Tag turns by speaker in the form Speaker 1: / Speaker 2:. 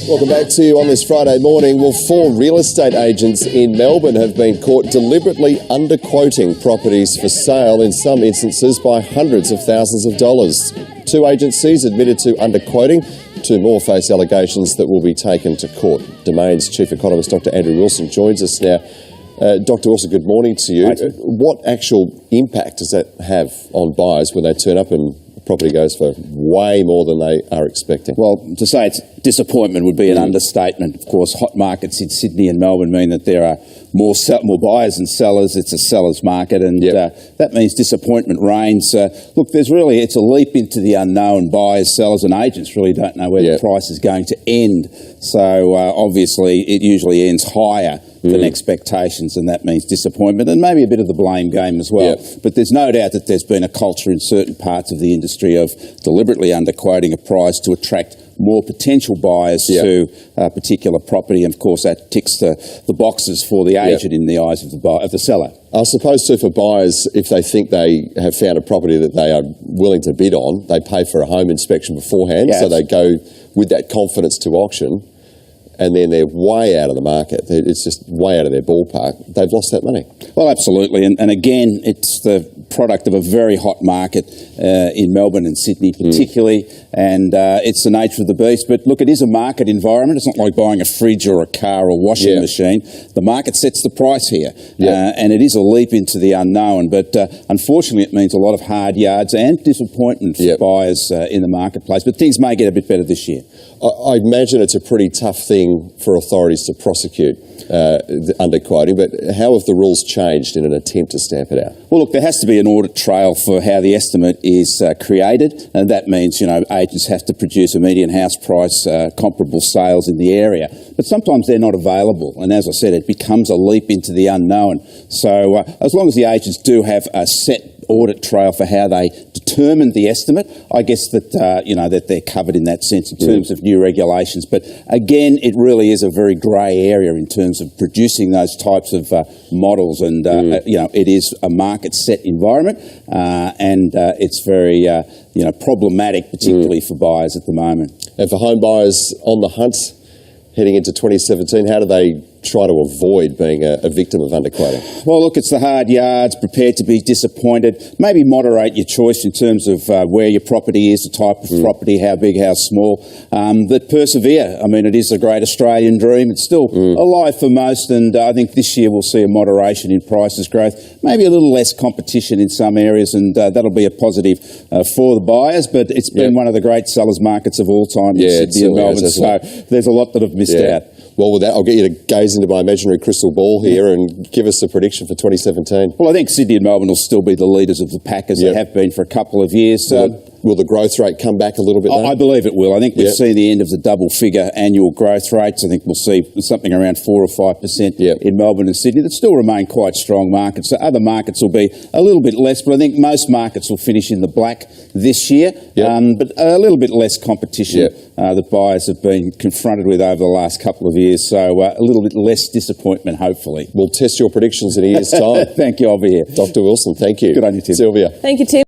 Speaker 1: Welcome back to you on this Friday morning. Well, 4 real estate agents in Melbourne have been caught deliberately underquoting properties for sale, in some instances by hundreds of thousands of dollars. 2 agencies admitted to underquoting. 2 more face allegations that will be taken to court. Domain's chief economist, Dr. Andrew Wilson, joins us now. Dr. Wilson, good morning to you. What actual impact does that have on buyers when they turn up and property goes for way more than they are expecting?
Speaker 2: Well, to say it's disappointment would be an understatement. Of course, hot markets in Sydney and Melbourne mean that there are more buyers than sellers. It's a seller's market, and that means disappointment reigns. Look, it's a leap into the unknown. Buyers, sellers and agents really don't know where the price is going to end. So obviously it usually ends higher than expectations, and that means disappointment and maybe a bit of the blame game as well. But there's no doubt that there's been a culture in certain parts of the industry of deliberately underquoting a price to attract more potential buyers to a particular property, and of course that ticks the boxes for the agent in the eyes of the seller.
Speaker 1: I suppose too, for buyers, if they think they have found a property that they are willing to bid on, they pay for a home inspection beforehand, so they go with that confidence to auction, and then they're way out of the market. It's just way out of their ballpark. They've lost that money.
Speaker 2: Well, absolutely. And again, it's the product of a very hot market in Melbourne and Sydney particularly, and it's the nature of the beast. But look, it is a market environment. It's not like buying a fridge or a car or washing machine. The market sets the price here, and it is a leap into the unknown. But unfortunately, it means a lot of hard yards and disappointment for buyers in the marketplace. But things may get a bit better this year.
Speaker 1: I imagine it's a pretty tough thing for authorities to prosecute underquoting, but how have the rules changed in an attempt to stamp it out?
Speaker 2: Well, look, there has to be an audit trail for how the estimate is created, and that means, agents have to produce a median house price, comparable sales in the area. But sometimes they're not available, and as I said, it becomes a leap into the unknown. So as long as the agents do have a set audit trail for how they determine the estimate, I guess that that they're covered in that sense in terms of new regulations. But again, it really is a very grey area in terms of producing those types of models, and it is a market set environment, and it's very problematic, particularly for buyers at the moment.
Speaker 1: And for home buyers on the hunt heading into 2017, how do they try to avoid being a victim of underquoting?
Speaker 2: Well, look, it's the hard yards, prepared to be disappointed. Maybe moderate your choice in terms of where your property is, the type of property, how big, how small, but persevere. I mean, it is a great Australian dream. It's still alive for most, and I think this year we'll see a moderation in prices growth, maybe a little less competition in some areas, and that'll be a positive for the buyers. But it's been one of the great sellers markets of all time in Sydney and Melbourne, so there's a lot that have missed out.
Speaker 1: Well, with that, I'll get you to gaze into my imaginary crystal ball here and give us a prediction for 2017.
Speaker 2: Well, I think Sydney and Melbourne will still be the leaders of the pack, as they have been for a couple of years.
Speaker 1: Will the growth rate come back a little bit now?
Speaker 2: I believe it will. I think we've seen the end of the double-figure annual growth rates. I think we'll see something around 4 or 5% in Melbourne and Sydney that still remain quite strong markets. So other markets will be a little bit less, but I think most markets will finish in the black this year. But a little bit less competition that buyers have been confronted with over the last couple of years. So a little bit less disappointment, hopefully.
Speaker 1: We'll test your predictions in a year's time.
Speaker 2: Thank you. I'll be here.
Speaker 1: Dr. Wilson, thank you.
Speaker 2: Good on you, Tim.
Speaker 1: Sylvia.
Speaker 3: Thank you, Tim.